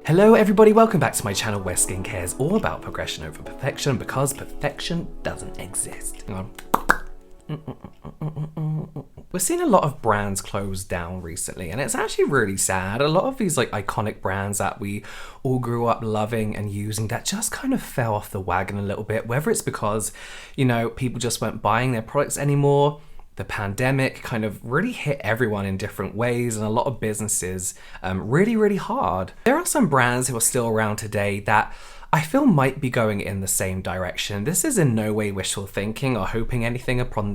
Hello everybody, welcome back to my channel where skincare is all about progression over perfection because perfection doesn't exist. Hang on. We're seeing a lot of brands close down recently, and it's actually really sad. A lot of these iconic brands that we all grew up loving and using that just kind of fell off the wagon a little bit, whether it's because, people just weren't buying their products anymore. The pandemic kind of really hit everyone in different ways, and a lot of businesses really hard. There are some brands who are still around today that I feel might be going in the same direction. This is in no way wishful thinking or hoping anything upon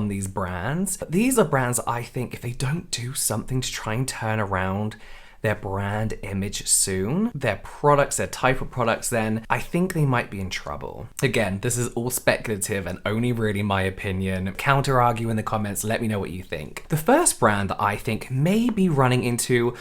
these brands. But these are brands that I think if they don't do something to try and turn around their brand image soon, their products, their type of products, then I think they might be in trouble. Again, this is all speculative and only really my opinion. Counter argue in the comments, let me know what you think. The first brand that I think may be running into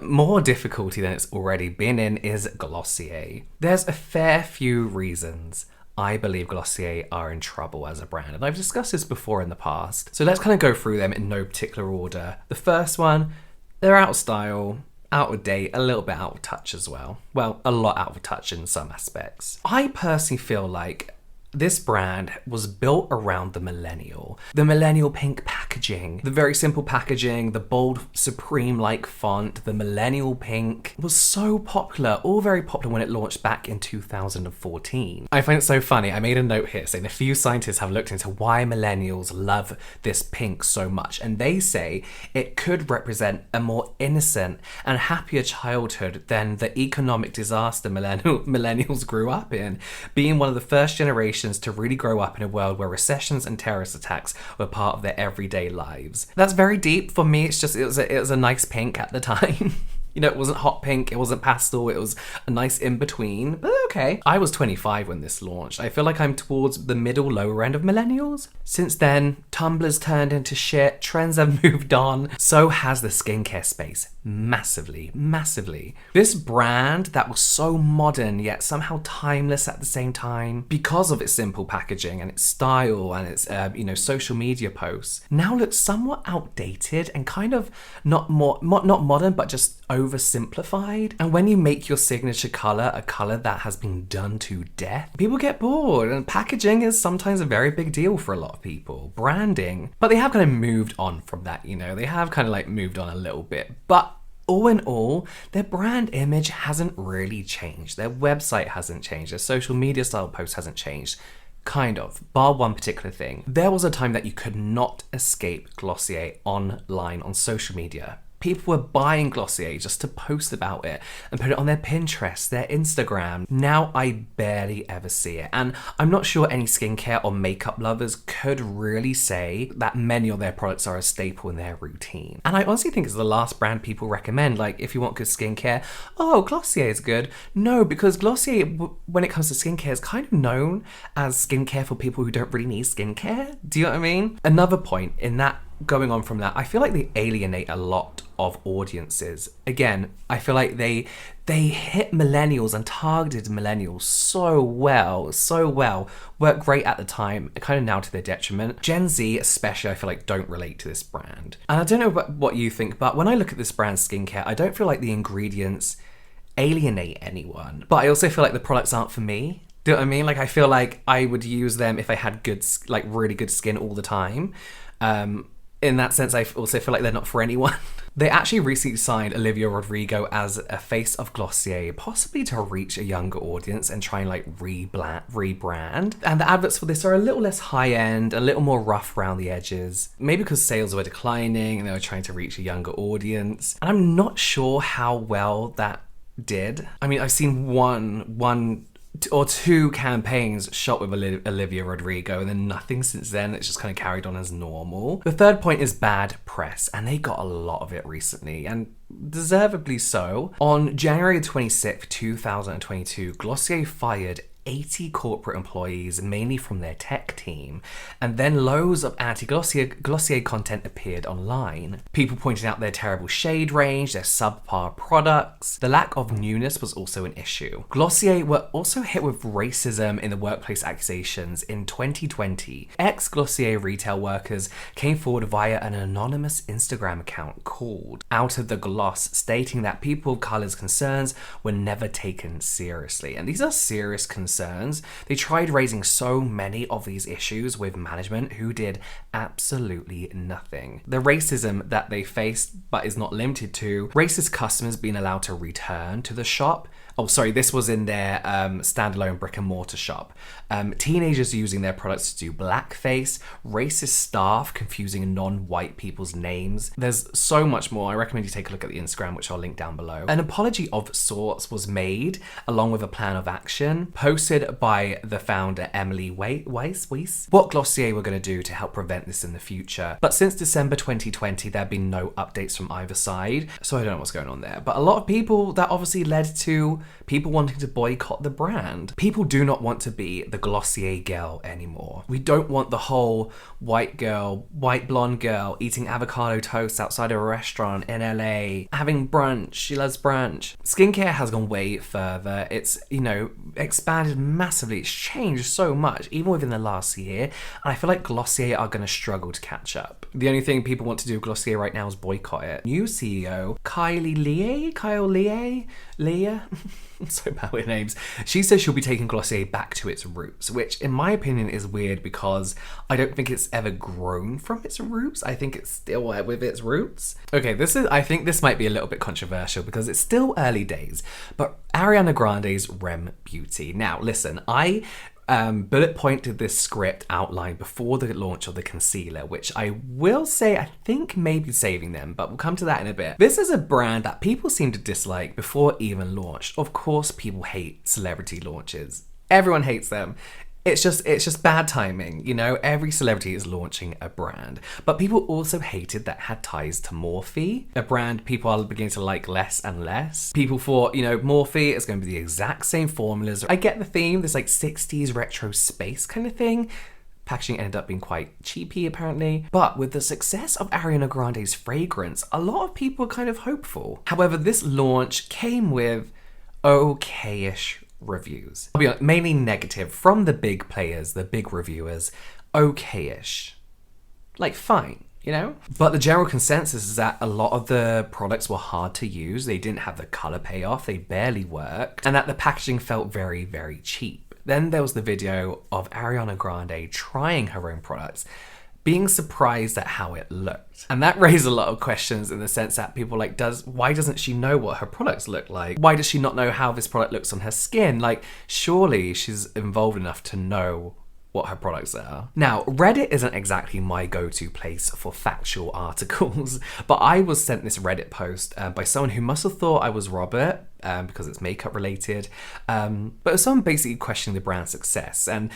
more difficulty than it's already been in is Glossier. There's a fair few reasons I believe Glossier are in trouble as a brand, and I've discussed this before in the past. So let's kind of go through them in no particular order. The first one, they're out of style, out of date, a little bit out of touch as well. Well, a lot out of touch in some aspects. I personally feel like this brand was built around the millennial pink packaging, the very simple packaging, the bold Supreme-like font, the millennial pink was so popular, all very popular when it launched back in 2014. I find it so funny. I made a note here saying a few scientists have looked into why millennials love this pink so much, and they say it could represent a more innocent and happier childhood than the economic disaster millennials grew up in, being one of the first generations to really grow up in a world where recessions and terrorist attacks were part of their everyday lives. That's very deep. For me, it was a nice pink at the time. It wasn't hot pink, it wasn't pastel, it was a nice in-between, but okay. I was 25 when this launched. I feel like I'm towards the middle, lower end of millennials. Since then, Tumblr's turned into shit, trends have moved on, so has the skincare space. Massively. This brand that was so modern yet somehow timeless at the same time, because of its simple packaging and its style and its social media posts, now looks somewhat outdated and kind of not modern, but just oversimplified. And when you make your signature color a color that has been done to death, people get bored, and packaging is sometimes a very big deal for a lot of people. Branding. But they have kind of moved on from that, they have kind of moved on a little bit. But all in all, their brand image hasn't really changed. Their website hasn't changed. Their social media style post hasn't changed. Kind of, bar one particular thing. There was a time that you could not escape Glossier online on social media. People were buying Glossier just to post about it and put it on their Pinterest, their Instagram. Now I barely ever see it. And I'm not sure any skincare or makeup lovers could really say that many of their products are a staple in their routine. And I honestly think it's the last brand people recommend. If you want good skincare, oh, Glossier is good. No, because Glossier, when it comes to skincare, is kind of known as skincare for people who don't really need skincare. Do you know what I mean? Another point in that, going on from that, I feel like they alienate a lot of audiences. Again, I feel like they hit millennials and targeted millennials so well, worked great at the time, kind of now to their detriment. Gen Z especially, I feel like don't relate to this brand. And I don't know what you think, but when I look at this brand's skincare, I don't feel like the ingredients alienate anyone, but I also feel like the products aren't for me. Do you know what I mean? I feel like I would use them if I had good, really good skin all the time. In that sense, I also feel like they're not for anyone. They actually recently signed Olivia Rodrigo as a face of Glossier, possibly to reach a younger audience and try and rebrand. And the adverts for this are a little less high-end, a little more rough around the edges. Maybe because sales were declining and they were trying to reach a younger audience. And I'm not sure how well that did. I mean, I've seen one or two campaigns shot with Olivia Rodrigo, and then nothing since then. It's just kind of carried on as normal. The third point is bad press, and they got a lot of it recently, and deservedly so. On January 26th, 2022, Glossier fired 80 corporate employees, mainly from their tech team. And then loads of anti-Glossier content appeared online. People pointed out their terrible shade range, their subpar products. The lack of newness was also an issue. Glossier were also hit with racism in the workplace accusations in 2020. Ex-Glossier retail workers came forward via an anonymous Instagram account called Out of the Gloss, stating that people of color's concerns were never taken seriously. And these are serious concerns. They tried raising so many of these issues with management who did absolutely nothing. The racism that they faced, but is not limited to, racist customers being allowed to return to the shop. Oh, sorry, this was in their standalone brick and mortar shop. Teenagers using their products to do blackface, racist staff confusing non-white people's names. There's so much more. I recommend you take a look at the Instagram, which I'll link down below. An apology of sorts was made, along with a plan of action, posted by the founder Emily Weiss, what Glossier were going to do to help prevent this in the future. But since December 2020, there have been no updates from either side, so I don't know what's going on there. But a lot of people, that obviously led to people wanting to boycott the brand. People do not want to be the Glossier girl anymore. We don't want the whole white blonde girl eating avocado toast outside of a restaurant in LA, having brunch. She loves brunch. Skincare has gone way further. It's, expanded massively. It's changed so much, even within the last year. And I feel like Glossier are going to struggle to catch up. The only thing people want to do with Glossier right now is boycott it. New CEO, Kyle Leah? I'm so bad with names. She says she'll be taking Glossier back to its roots, which in my opinion is weird because I don't think it's ever grown from its roots. I think it's still with its roots. Okay, I think this might be a little bit controversial because it's still early days, but Ariana Grande's Rem Beauty. Now, listen, I bullet pointed this script outline before the launch of the concealer, which I will say I think may be saving them, but we'll come to that in a bit. This is a brand that people seem to dislike before it even launched. Of course, people hate celebrity launches. Everyone hates them. It's just bad timing, every celebrity is launching a brand. But people also hated that had ties to Morphe, a brand people are beginning to like less and less. People thought, Morphe is going to be the exact same formulas. I get the theme, this like 60s retro space kind of thing. Packaging ended up being quite cheapy apparently. But with the success of Ariana Grande's fragrance, a lot of people were kind of hopeful. However, this launch came with okay-ish reviews. I'll be honest, mainly negative from the big players, the big reviewers. Okay-ish. Like fine, But the general consensus is that a lot of the products were hard to use. They didn't have the color payoff. They barely worked. And that the packaging felt very, very cheap. Then there was the video of Ariana Grande trying her own products, being surprised at how it looked. And that raised a lot of questions in the sense that people were like, why doesn't she know what her products look like? Why does she not know how this product looks on her skin? Like, surely she's involved enough to know what her products are. Now, Reddit isn't exactly my go-to place for factual articles, but I was sent this Reddit post by someone who must have thought I was Robert, because it's makeup related, but someone basically questioning the brand's success. And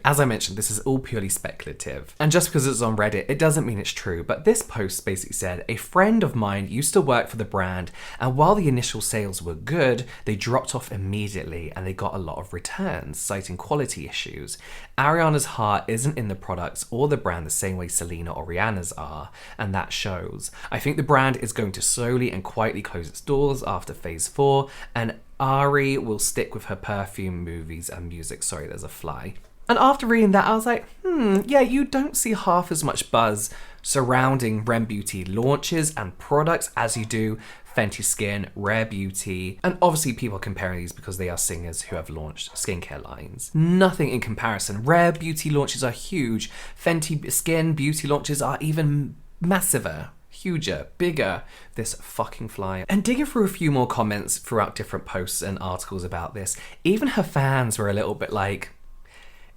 as I mentioned, this is all purely speculative, and just because it's on Reddit it doesn't mean it's true. But this post basically said, a friend of mine used to work for the brand, and while the initial sales were good, they dropped off immediately and they got a lot of returns, citing quality issues. Ariana's heart isn't in the products or the brand the same way Selena or Rihanna's are, and that shows. I think the brand is going to slowly and quietly close its doors after phase 4, and Ari will stick with her perfume, movies and music. Sorry, there's a fly. And after reading that, I was like, yeah, you don't see half as much buzz surrounding Rem Beauty launches and products as you do Fenty Skin, Rare Beauty, and obviously people are comparing these because they are singers who have launched skincare lines. Nothing in comparison. Rare Beauty launches are huge. Fenty Skin beauty launches are even massiver. Huger, bigger, this fucking fly. And digging through a few more comments throughout different posts and articles about this, even her fans were a little bit like,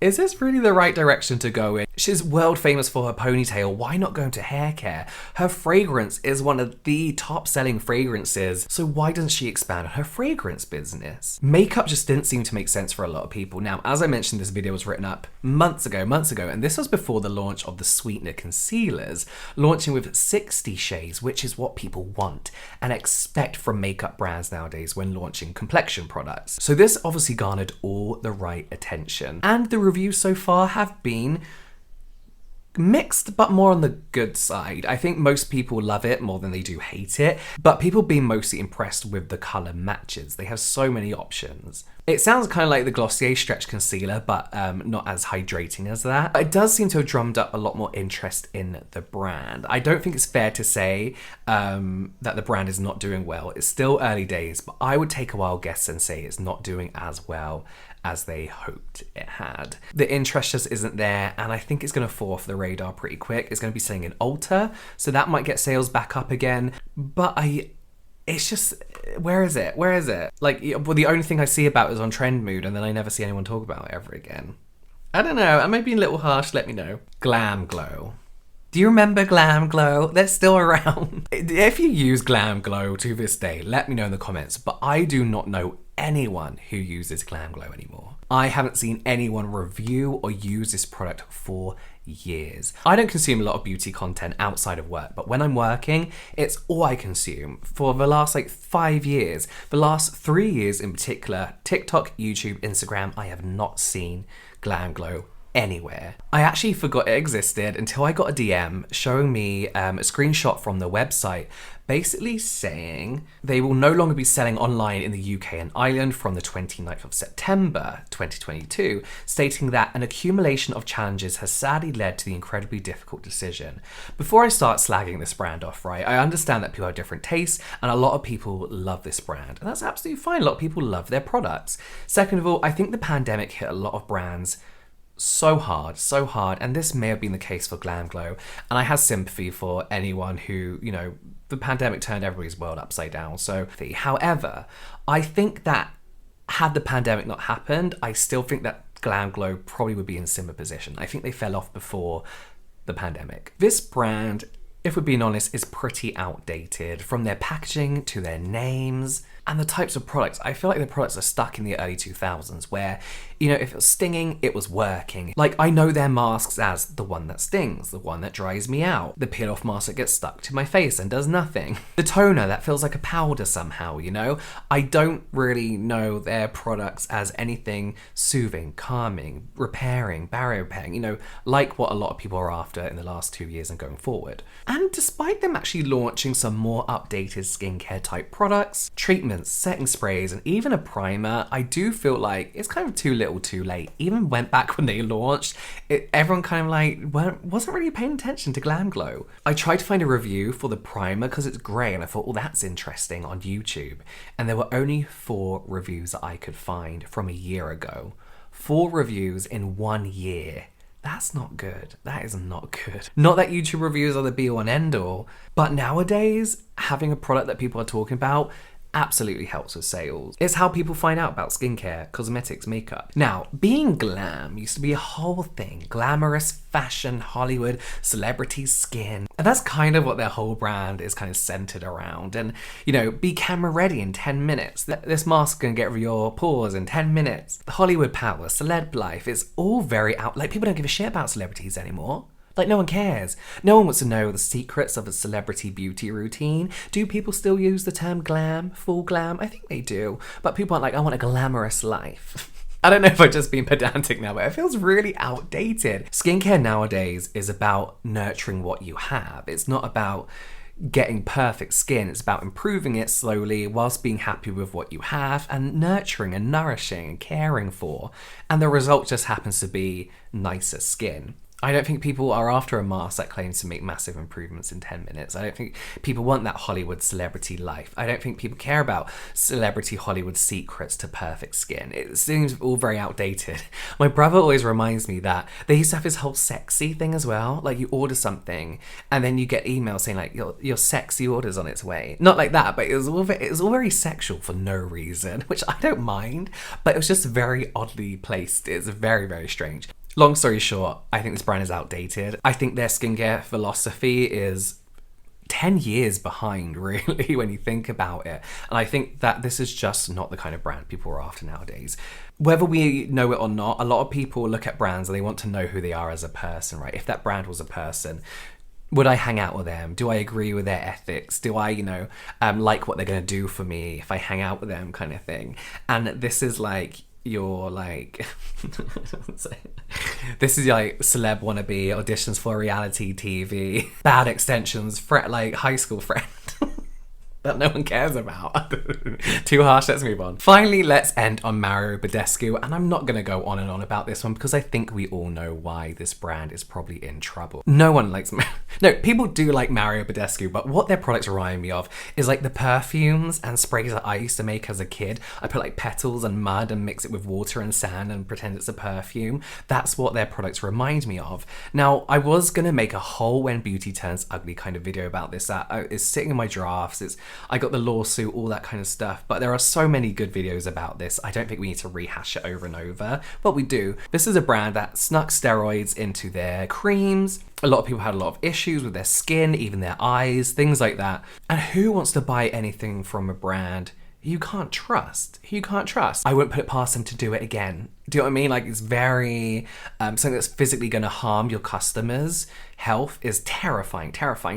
is this really the right direction to go in? She's world famous for her ponytail. Why not go into hair care? Her fragrance is one of the top selling fragrances. So why doesn't she expand on her fragrance business? Makeup just didn't seem to make sense for a lot of people. Now, as I mentioned, this video was written up months ago, and this was before the launch of the Sweetener concealers, launching with 60 shades, which is what people want and expect from makeup brands nowadays when launching complexion products. So this obviously garnered all the right attention. And the reviews so far have been mixed, but more on the good side. I think most people love it more than they do hate it, but people being mostly impressed with the colour matches. They have so many options. It sounds kind of like the Glossier Stretch Concealer, but not as hydrating as that. But it does seem to have drummed up a lot more interest in the brand. I don't think it's fair to say that the brand is not doing well. It's still early days, but I would take a wild guess and say it's not doing as well as they hoped it had. The interest just isn't there, and I think it's going to fall off the radar pretty quick. It's going to be selling in Ulta, so that might get sales back up again, but it's just, where is it? Where is it? Like, well, the only thing I see about it is on Trend Mood, and then I never see anyone talk about it ever again. I don't know, I might be a little harsh, let me know. Glam Glow. Do you remember Glam Glow? They're still around. If you use Glam Glow to this day, let me know in the comments, but I do not know anyone who uses Glam Glow anymore. I haven't seen anyone review or use this product for years. I don't consume a lot of beauty content outside of work, but when I'm working, it's all I consume. For the last 5 years, the last 3 years in particular, TikTok, YouTube, Instagram, I have not seen Glam Glow anywhere. I actually forgot it existed until I got a DM showing me a screenshot from the website basically saying they will no longer be selling online in the UK and Ireland from the 29th of September 2022, stating that an accumulation of challenges has sadly led to the incredibly difficult decision. Before I start slagging this brand off, right, I understand that people have different tastes and a lot of people love this brand, and that's absolutely fine. A lot of people love their products. Second of all, I think the pandemic hit a lot of brands so hard, and this may have been the case for Glam Glow, and I have sympathy for anyone who, the pandemic turned everybody's world upside down. So, however, I think that had the pandemic not happened, I still think that Glam Glow probably would be in a similar position. I think they fell off before the pandemic. This brand, if we're being honest, is pretty outdated. From their packaging to their names and the types of products. I feel like the products are stuck in the early 2000s where, if it was stinging, it was working. Like, I know their masks as the one that stings, the one that dries me out, the peel-off mask that gets stuck to my face and does nothing, the toner that feels like a powder somehow, I don't really know their products as anything soothing, calming, repairing, barrier repairing, like what a lot of people are after in the last 2 years and going forward. And despite them actually launching some more updated skincare type products, treatments, setting sprays, and even a primer, I do feel like it's kind of too little too late. Even went back when they launched, everyone kind of wasn't really paying attention to Glam Glow. I tried to find a review for the primer because it's grey, and I thought, that's interesting, on YouTube. And there were only 4 reviews that I could find from a year ago. 4 reviews in 1 year. That's not good. That is not good. Not that YouTube reviews are the be all and end all, but nowadays, having a product that people are talking about absolutely helps with sales. It's how people find out about skincare, cosmetics, makeup. Now, being glam used to be a whole thing. Glamorous fashion, Hollywood, celebrity skin. And that's kind of what their whole brand is kind of centered around. And, be camera ready in 10 minutes. This mask can get rid of your pores in 10 minutes. The Hollywood power, celeb life, is all very out. Like, people don't give a shit about celebrities anymore. Like, no one cares. No one wants to know the secrets of a celebrity beauty routine. Do people still use the term glam, full glam? I think they do. But people aren't like, I want a glamorous life. I don't know if I've just been pedantic now, but it feels really outdated. Skincare nowadays is about nurturing what you have. It's not about getting perfect skin. It's about improving it slowly whilst being happy with what you have and nurturing and nourishing and caring for. And the result just happens to be nicer skin. I don't think people are after a mask that claims to make massive improvements in 10 minutes. I don't think people want that Hollywood celebrity life. I don't think people care about celebrity Hollywood secrets to perfect skin. It seems all very outdated. My brother always reminds me that they used to have this whole sexy thing as well. Like, you order something and then you get emails saying like your sexy order's on its way. Not like that, but it was all very sexual for no reason, which I don't mind, but it was just very oddly placed. It's very, very strange. Long story short, I think this brand is outdated. I think their skincare philosophy is 10 years behind, really, when you think about it. And I think that this is just not the kind of brand people are after nowadays. Whether we know it or not, a lot of people look at brands and they want to know who they are as a person, right? If that brand was a person, would I hang out with them? Do I agree with their ethics? Do I, like what they're going to do for me if I hang out with them, kind of thing? And this is like your this is like celeb wannabe auditions for reality TV, bad extensions, like high school friend. That no one cares about. Too harsh, let's move on. Finally, let's end on Mario Badescu, and I'm not gonna go on and on about this one because I think we all know why this brand is probably in trouble. No one likes no, people do like Mario Badescu, but what their products remind me of is like the perfumes and sprays that I used to make as a kid. I put like petals and mud and mix it with water and sand and pretend it's a perfume. That's what their products remind me of. Now, I was gonna make a whole When Beauty Turns Ugly kind of video about this that is sitting in my drafts. I got the lawsuit, all that kind of stuff, but there are so many good videos about this. I don't think we need to rehash it over and over, but we do. This is a brand that snuck steroids into their creams. A lot of people had a lot of issues with their skin, even their eyes, things like that. And who wants to buy anything from a brand you can't trust? Who you can't trust? I wouldn't put it past them to do it again. Do you know what I mean? Like, it's very, something that's physically gonna harm your customers' health is terrifying.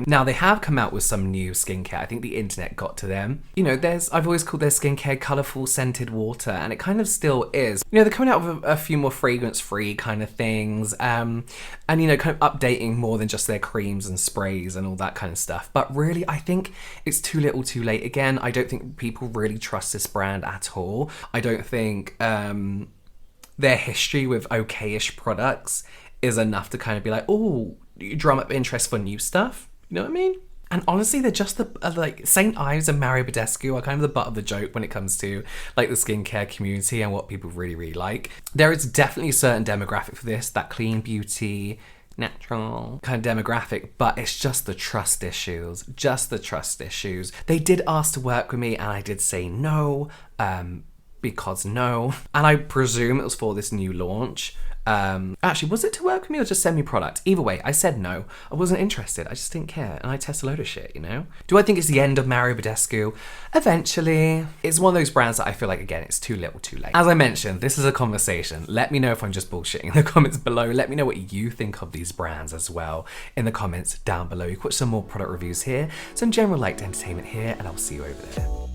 Now, they have come out with some new skincare. I think the internet got to them. I've always called their skincare colourful scented water, and it kind of still is. They're coming out with a few more fragrance-free kind of things, and, kind of updating more than just their creams and sprays and all that kind of stuff. But really, I think it's too little too late. Again, I don't think people really trust this brand at all. I don't think, their history with okay-ish products is enough to kind of be like, oh, you drum up interest for new stuff. You know what I mean? And honestly, they're just like St. Ives and Mario Badescu are kind of the butt of the joke when it comes to like the skincare community and what people really, really like. There is definitely a certain demographic for this, that clean beauty, natural kind of demographic, but it's just the trust issues. They did ask to work with me and I did say no, because no. And I presume it was for this new launch. Actually, was it to work with me or just send me product? Either way, I said no. I wasn't interested. I just didn't care. And I test a load of shit, Do I think it's the end of Mario Badescu? Eventually. It's one of those brands that I feel like, again, it's too little too late. As I mentioned, this is a conversation. Let me know if I'm just bullshitting in the comments below. Let me know what you think of these brands as well in the comments down below. You can watch some more product reviews here, some general light entertainment here, and I'll see you over there.